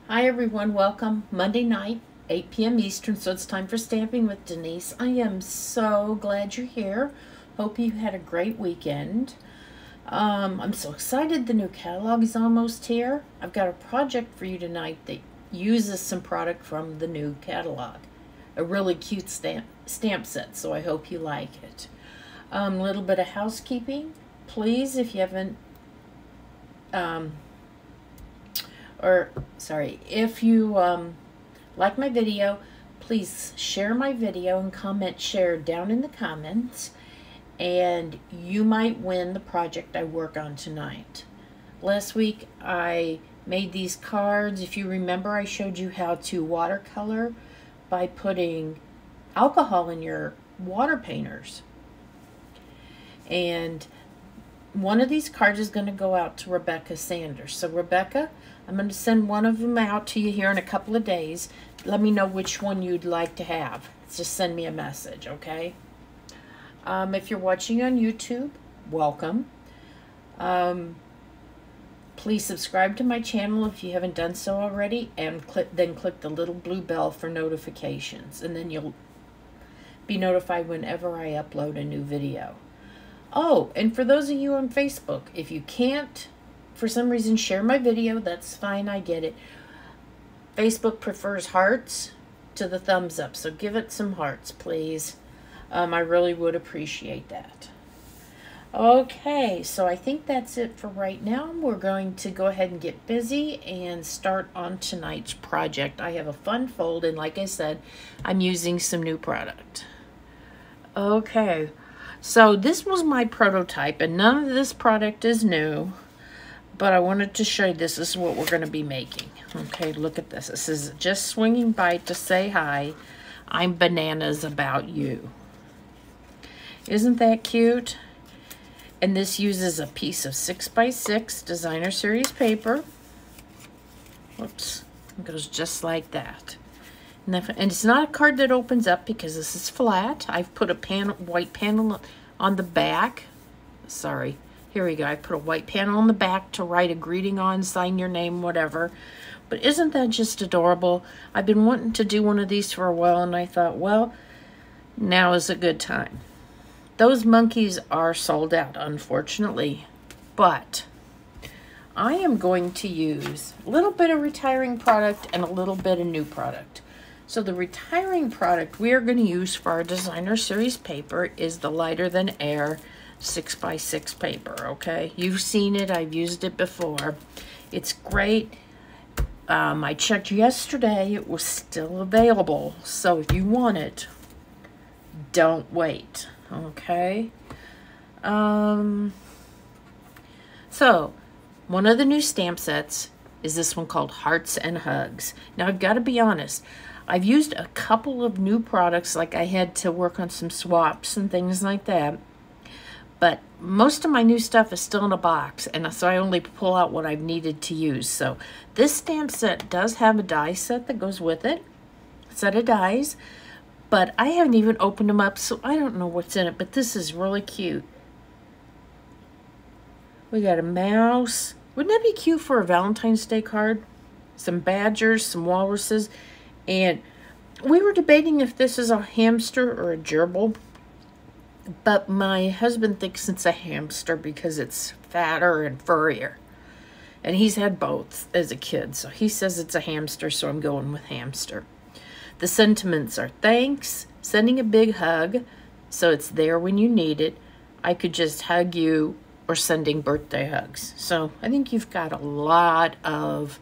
Hi everyone, welcome. Monday night, 8 p.m. Eastern, so it's time for Stamping with Denise. I am so glad you're here. Hope you had a great weekend. I'm so excited the new catalog is almost here. I've got a project for you tonight that uses some product from the new catalog. A really cute stamp set, so I hope you like it. A little bit of housekeeping. Please, if you haven't if you like my video, please share my video and comment share down in the comments, and you might win the project I work on tonight. Last week I made these cards. If you remember, I showed you how to watercolor by putting alcohol in your water painters. And one of these cards is going to go out to Rebecca Sanders. So Rebecca, I'm going to send one of them out to you here in a couple of days. Let me know which one you'd like to have. Just send me a message, okay? If you're watching on YouTube, welcome. Please subscribe to my channel if you haven't done so already, and then click the little blue bell for notifications, and then you'll be notified whenever I upload a new video. Oh, and for those of you on Facebook, if you can't, for some reason, share my video, that's fine, I get it. Facebook prefers hearts to the thumbs up, so give it some hearts, please. I really would appreciate that. Okay, so I think that's it for right now. We're going to go ahead and get busy and start on tonight's project. I have a fun fold, and like I said, I'm using some new product. Okay. So this was my prototype, and none of this product is new, but I wanted to show you this is what we're going to be making. Okay, look at this. This is just swinging by to say hi. I'm bananas about you. Isn't that cute? And this uses a piece of 6x6 designer series paper. Whoops, it goes just like that. And it's not a card that opens up because this is flat. I've put a white panel on the back. Sorry, here we go. I put a white panel on the back to write a greeting on, sign your name, whatever. But isn't that just adorable? I've been wanting to do one of these for a while, and I thought, well, now is a good time. Those monkeys are sold out, unfortunately. But I am going to use a little bit of retiring product and a little bit of new product. So the retiring product we are going to use for our designer series paper is the lighter than air 6x6 paper, okay? You've seen it. I've used it before. It's great. I checked yesterday. It was still available. So if you want it, don't wait, okay? So one of the new stamp sets is this one called Hearts and Hugs. Now I've got to be honest. I've used a couple of new products, like I had to work on some swaps and things like that. But most of my new stuff is still in a box, and so I only pull out what I've needed to use. So this stamp set does have a die set that goes with it, a set of dies, but I haven't even opened them up, so I don't know what's in it, but this is really cute. We got a mouse. Wouldn't that be cute for a Valentine's Day card? Some badgers, some walruses. And we were debating if this is a hamster or a gerbil, but my husband thinks it's a hamster because it's fatter and furrier. And he's had both as a kid, so he says it's a hamster, so I'm going with hamster. The sentiments are thanks, sending a big hug, so it's there when you need it. I could just hug you, or sending birthday hugs. So I think you've got a lot of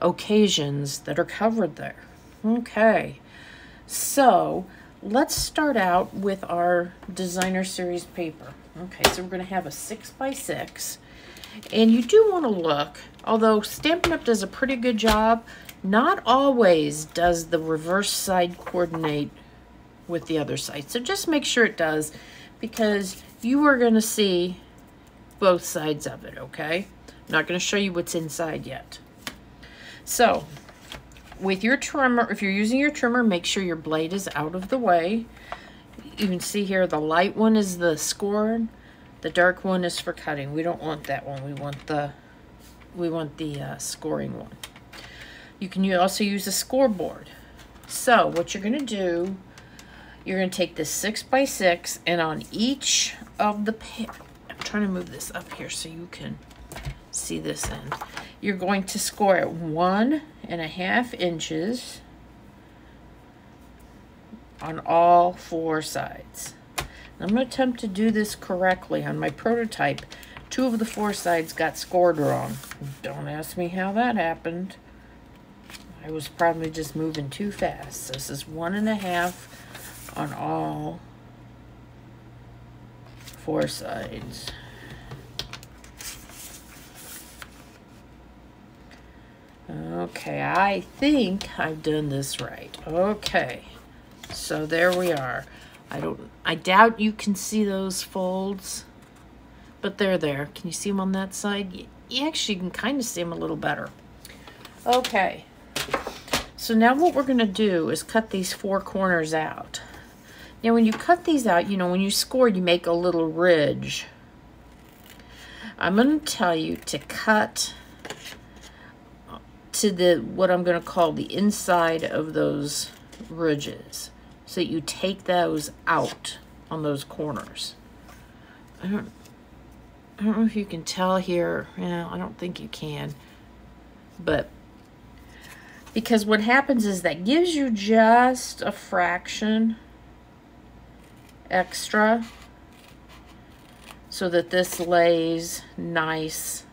occasions that are covered there. Okay, so let's start out with our designer series paper. Okay, so we're going to have a 6x6, and you do want to look, although Stampin' Up! Does a pretty good job, not always does the reverse side coordinate with the other side. So just make sure it does, because you are going to see both sides of it, okay? I'm not going to show you what's inside yet. So with your trimmer, if you're using your trimmer, make sure your blade is out of the way. You can see here the light one is the scoring, the dark one is for cutting. We don't want that one. We want the scoring one. You can also use a scoreboard. So what you're going to do, you're going to take this 6x6, and on each of the, I'm trying to move this up here so you can see this end. You're going to score at 1.5 inches on all 4 sides. I'm going to attempt to do this correctly. On my prototype, 2 of the 4 sides got scored wrong. Don't ask me how that happened. I was probably just moving too fast. This is 1.5 on all 4 sides. Okay, I think I've done this right. Okay, so there we are. I doubt you can see those folds, but they're there. Can you see them on that side? You actually can kind of see them a little better. Okay, so now what we're going to do is cut these 4 corners out. Now when you cut these out, you know, when you score, you make a little ridge. I'm going to tell you to cut to the, what I'm going to call the inside of those ridges, so that you take those out on those corners. I don't know if you can tell here. Yeah, I don't think you can. But because what happens is that gives you just a fraction extra so that this lays nice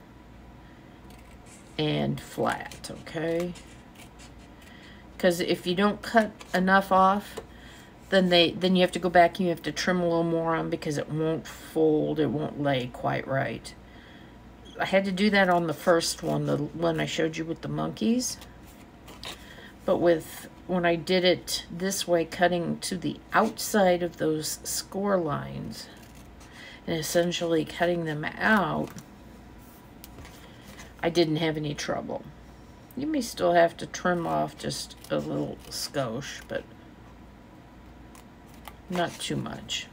and flat, okay? Because if you don't cut enough off, then you have to go back and you have to trim a little more on, because it won't fold, it won't lay quite right. I had to do that on the first one, the one I showed you with the monkeys. But when I did it this way, cutting to the outside of those score lines and essentially cutting them out, I didn't have any trouble. You may still have to trim off just a little skosh, but not too much.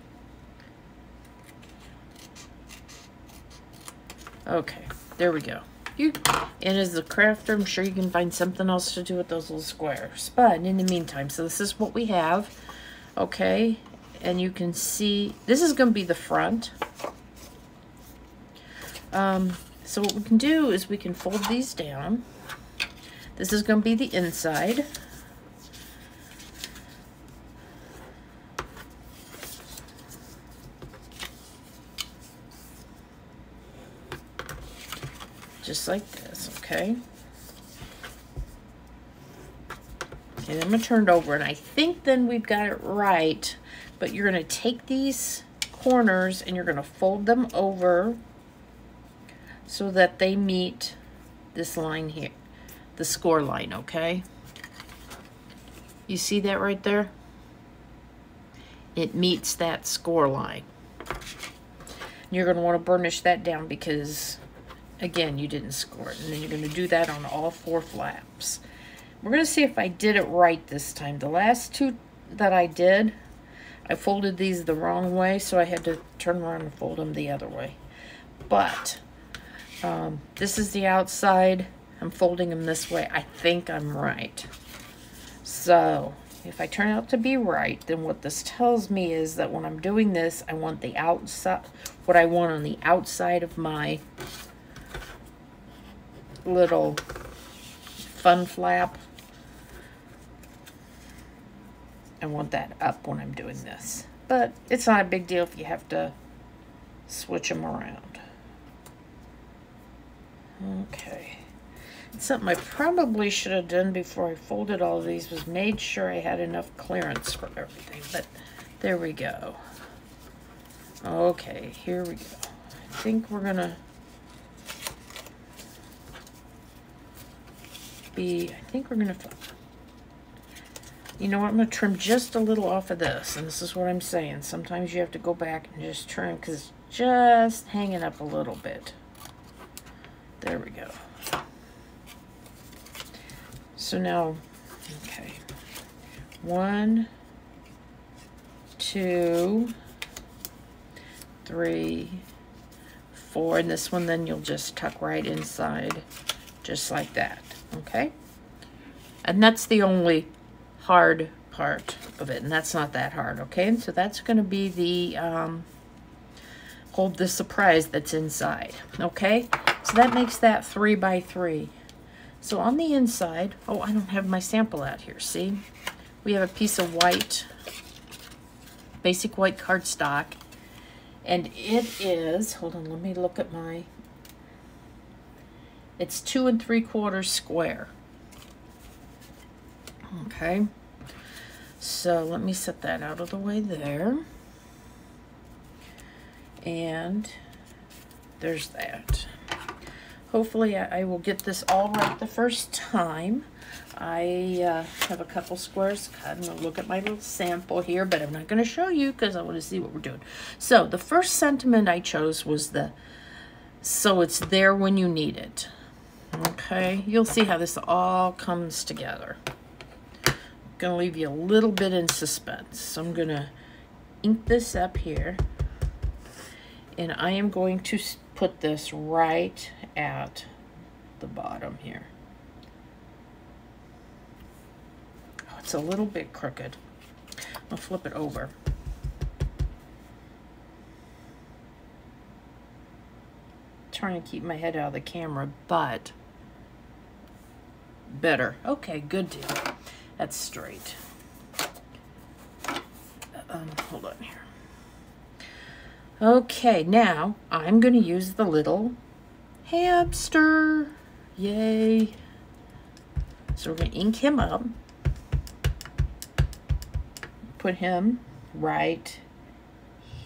Okay, there we go. And as a crafter, I'm sure you can find something else to do with those little squares. But in the meantime, so this is what we have, okay? And you can see, this is going to be the front. So what we can do is we can fold these down. This is going to be the inside. Just like this, okay? Okay, then I'm going to turn it over, and I think then we've got it right, but you're going to take these corners and you're going to fold them over so that they meet this line here, the score line, okay? You see that right there? It meets that score line. You're going to want to burnish that down because, again, you didn't score it. And then you're going to do that on all 4 flaps. We're going to see if I did it right this time. The last 2 that I did, I folded these the wrong way, so I had to turn around and fold them the other way. But this is the outside. I'm folding them this way. I think I'm right. So if I turn out to be right, then what this tells me is that when I'm doing this, I want the outside, what I want on the outside of my little fun flap, I want that up when I'm doing this. But it's not a big deal if you have to switch them around. Okay. Something I probably should have done before I folded all of these was made sure I had enough clearance for everything. But there we go. Okay, here we go. I think we're gonna you know what, I'm gonna trim just a little off of this, and this is what I'm saying. Sometimes you have to go back and just trim because it's just hanging up a little bit. There we go. So now, okay, 1, 2, 3, 4, and this one then you'll just tuck right inside, just like that, okay? And that's the only hard part of it, and that's not that hard, okay? And so that's going to be the hold the surprise that's inside, okay? So that makes that 3 by 3. So on the inside, oh, I don't have my sample out here, see? We have a piece of white, basic white cardstock, and it is, hold on, let me look at my, it's 2 3/4 square. Okay, so let me set that out of the way there. And there's that. Hopefully I will get this all right the first time. I have a couple squares. I'm going to look at my little sample here, but I'm not going to show you because I want to see what we're doing. So the first sentiment I chose was the, so it's there when you need it. Okay, you'll see how this all comes together. I'm going to leave you a little bit in suspense. So I'm going to ink this up here. And I am going to put this right at the bottom here. Oh, it's a little bit crooked. I'll flip it over. Trying to keep my head out of the camera, but better. Okay, good deal. That's straight. Hold on here. Okay, now I'm going to use the little hamster. Yay. So we're going to ink him up. Put him right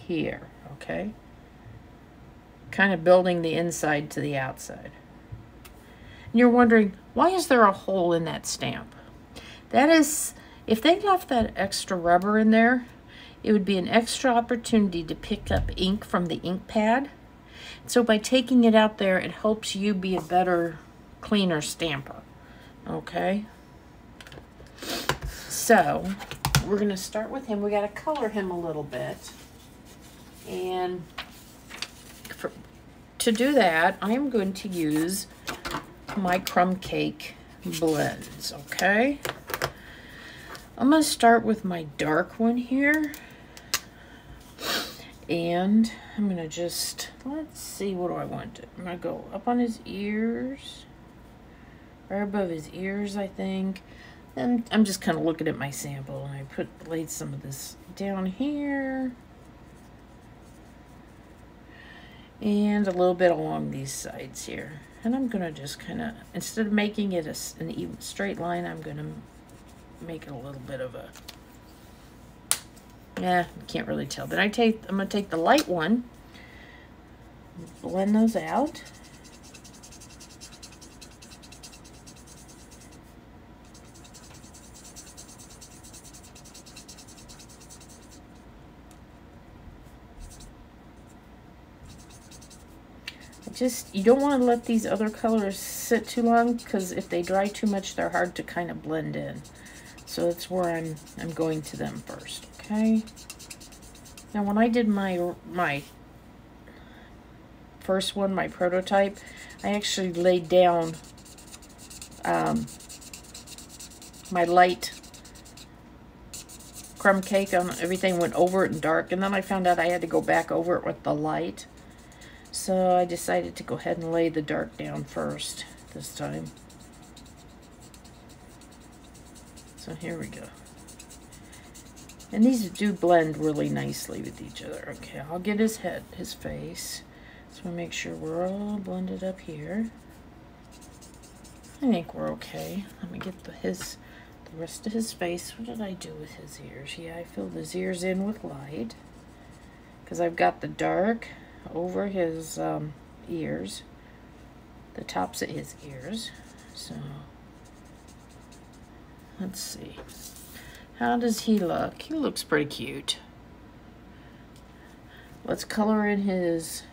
here, okay? Kind of building the inside to the outside. And you're wondering, why is there a hole in that stamp? That is, if they left that extra rubber in there, it would be an extra opportunity to pick up ink from the ink pad. So by taking it out there, it helps you be a better, cleaner stamper. Okay? So, we're going to start with him. We got to color him a little bit. And to do that, I'm going to use my Crumb Cake blends. Okay? I'm going to start with my dark one here. And I'm going to just, let's see, what do I want? I'm going to go up on his ears, right above his ears, I think. Then I'm just kind of looking at my sample, and I laid some of this down here. And a little bit along these sides here. And I'm going to just kind of, instead of making it an even straight line, I'm going to make it a little bit of a, yeah, can't really tell. Then I'm going to take the light one, blend those out. Just, you don't want to let these other colors sit too long, because if they dry too much, they're hard to kind of blend in. So that's where I'm going to them first. Okay. Now when I did my first one, my prototype, I actually laid down my light crumb cake on everything, went over it in dark, and then I found out I had to go back over it with the light. So I decided to go ahead and lay the dark down first this time. So here we go. And these do blend really nicely with each other. Okay, I'll get his head, his face. So make sure we're all blended up here. I think we're okay. Let me get the rest of his face. What did I do with his ears? Yeah, I filled his ears in with light, because I've got the dark over his ears, the tops of his ears. So let's see. How does he look? He looks pretty cute. Let's color in his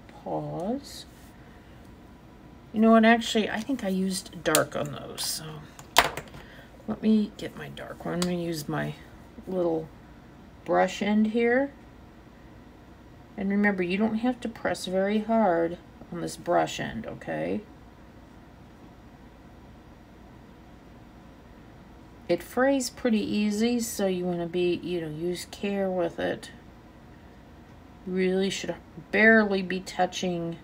paws. You know what, actually, I think I used dark on those, so let me get my dark one. I'm going to use my little brush end here. And remember, you don't have to press very hard on this brush end, okay? it frays pretty easy, so you want to be, use care with it. You really should barely be touching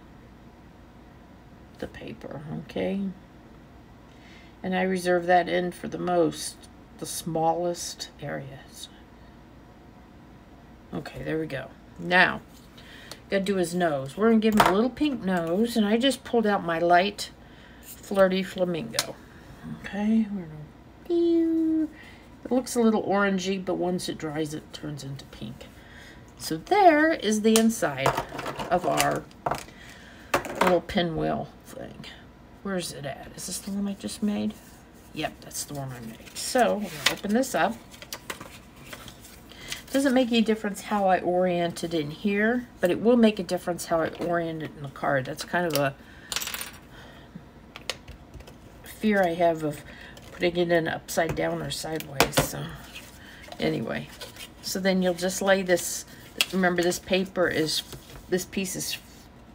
the paper, okay? And I reserve that in for the smallest areas. Okay, there we go. Now, gotta do his nose. We're gonna give him a little pink nose, and I just pulled out my light Flirty Flamingo. Okay, we're gonna, it looks a little orangey, but once it dries, it turns into pink. So there is the inside of our little pinwheel thing. Where's it at? Is this the one I just made? Yep, that's the one I made. So we're gonna open this up. Doesn't make any difference how I orient it in here, but it will make a difference how I orient it in the card. That's kind of a fear I have of putting it in upside down or sideways. So anyway, so then you'll just lay this. Remember, this piece is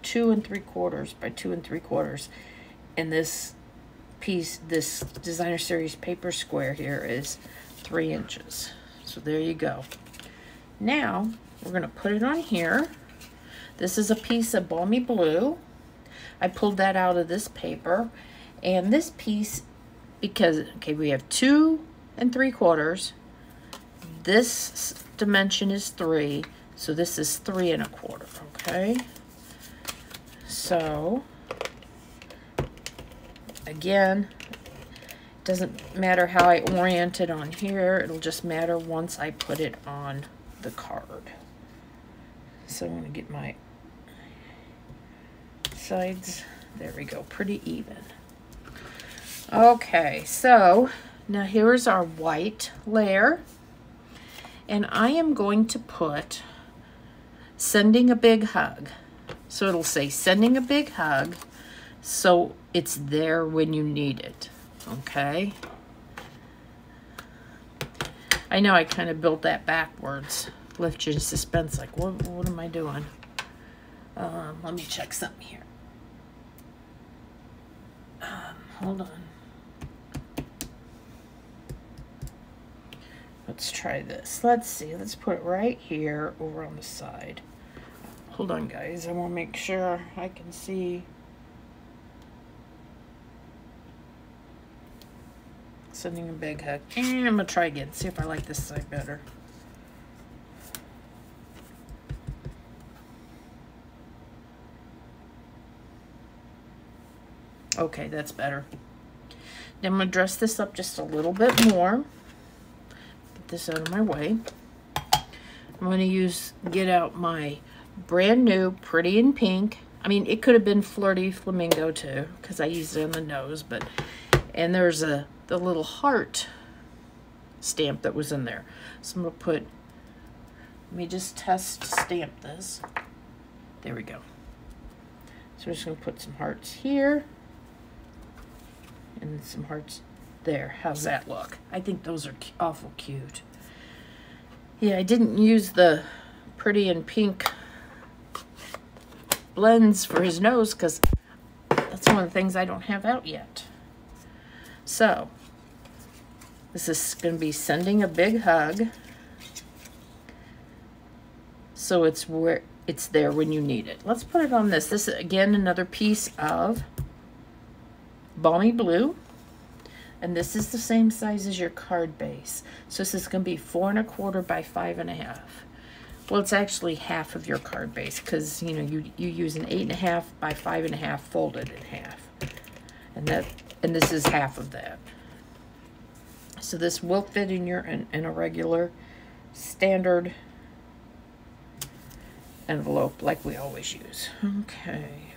2 3/4 by 2 3/4, and this piece, this Designer Series paper square here, is 3 inches. So there you go. Now we're going to put it on here. This is a piece of Balmy blue. I pulled that out of this paper, and this piece, because okay, we have 2 3/4. This dimension is 3, so this is 3 1/4. Okay. So again, it doesn't matter how I orient it on here. It'll just matter once I put it on the card. So I'm going to get my sides. There we go. Pretty even. Okay, so now here's our white layer. And I am going to put sending a big hug. So it'll say sending a big hug, so it's there when you need it. Okay. I know I kind of built that backwards. Left you in suspense, like, what am I doing? Let me check something here. Hold on. Let's try this. Let's see. Let's put it right here over on the side. Hold on, guys. I want to make sure I can see. Sending a big hug. And I'm going to try again. See if I like this side better. Okay, that's better. Then I'm going to dress this up just a little bit more. Get this out of my way. I'm going to get out my brand new Pretty in Pink. I mean, it could have been Flirty Flamingo too, because I used it on the nose, but, and there's the little heart stamp that was in there. So I'm going to let me just test stamp this. There we go. So we're just going to put some hearts here and some hearts there. How's that look? I think those are awful cute. Yeah, I didn't use the Pretty in Pink blends for his nose because that's one of the things I don't have out yet. So this is going to be sending a big hug, so it's there when you need it. Let's put it on this. This is again another piece of Balmy blue, and this is the same size as your card base. So this is going to be 4 1/4 by 5 1/2. Well, it's actually half of your card base because you use an 8 1/2 by 5 1/2 folded in half, and this is half of that. So this will fit in in a regular standard envelope like we always use. Okay.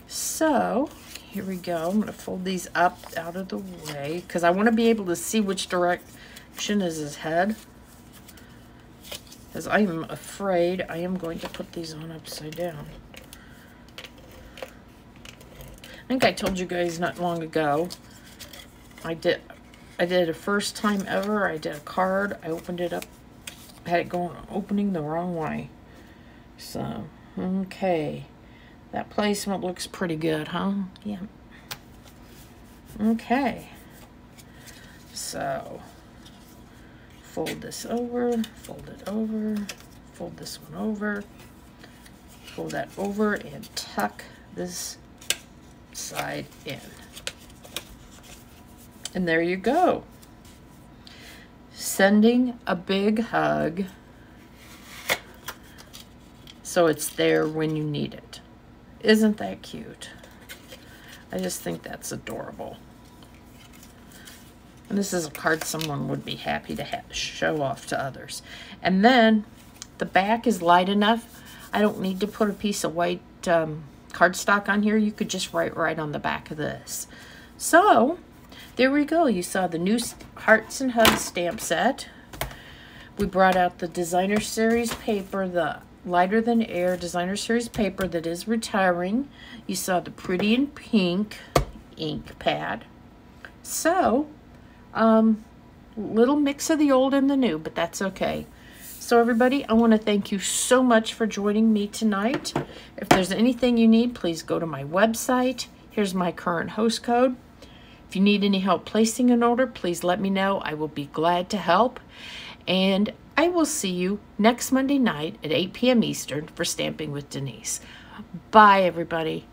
So here we go. I'm going to fold these up out of the way because I want to be able to see which direction is his head. Because I am afraid I am going to put these on upside down. I think I told you guys not long ago. I did a first time ever. I did a card. I opened it up. Had it going opening the wrong way. So, okay. That placement looks pretty good, huh? Yeah. Okay. So fold this over, fold it over, fold this one over, fold that over, and tuck this side in. And there you go. Sending a big hug so it's there when you need it. Isn't that cute? I just think that's adorable. And this is a card someone would be happy to show off to others. And then the back is light enough. I don't need to put a piece of white cardstock on here. You could just write right on the back of this. So there we go. You saw the new Hearts and Hugs stamp set. We brought out the Designer Series paper, the Lighter Than Air Designer Series paper that is retiring. You saw the Pretty in Pink ink pad. So, little mix of the old and the new, but that's okay. So everybody, I want to thank you so much for joining me tonight. If there's anything you need, please go to my website. Here's my current host code. If you need any help placing an order, please let me know. I will be glad to help. And I will see you next Monday night at 8 p.m. Eastern for Stamping with Denise. Bye, everybody.